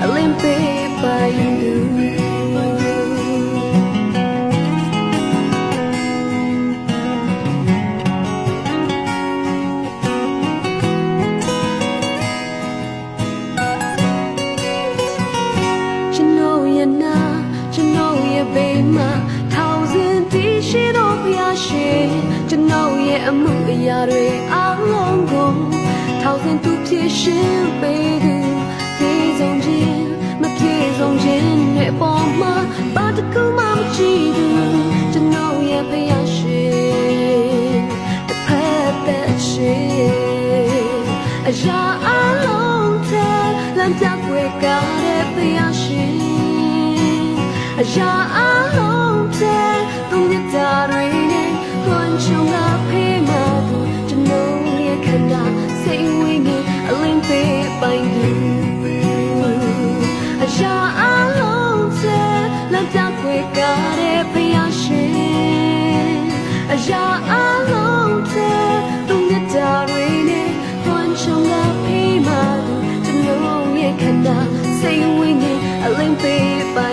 Olympic ကျွန်တော်ရဲ့အမှုအရာတွေအားလုံးကိုထောက်ဆင့်သူဖြစ်ရှင်ပေးသူပြေဆုံးခြင်းမပြေဆုံးခြင်းနဲ့ပေါ်မှာဘာတစ်ခုမှမကြည့်ဘူးကျွန်တော်ရဲ့ဖယားရှင်တစ်ဖက်သက်ရှင်အရာအားလုံးထဲလမ်းပြွယ်ကားတဲ့ဖယားရှင်အရာအားလုံးထဲသူမြတ်တာတွေနဲ့လွန်ချုံလာဖေးမှာသူကျွန်တော်ရဲ့ခန္ဓာစိတ်ဝိညာဉ်အလင်းပေးပိုင်သူအရာအားလုံးထဲလမ်းပြွယ်ကားတဲ့ဖယားရှင်အရာအားလုံးထဲသူမြတ်တာတွေနဲ့လွန်ချုံလာဖေးမှာသူကျွန်တော်ရဲ့ခန္ဓာစိတ်ဝိညာဉ်အလင်းပေးပိုင်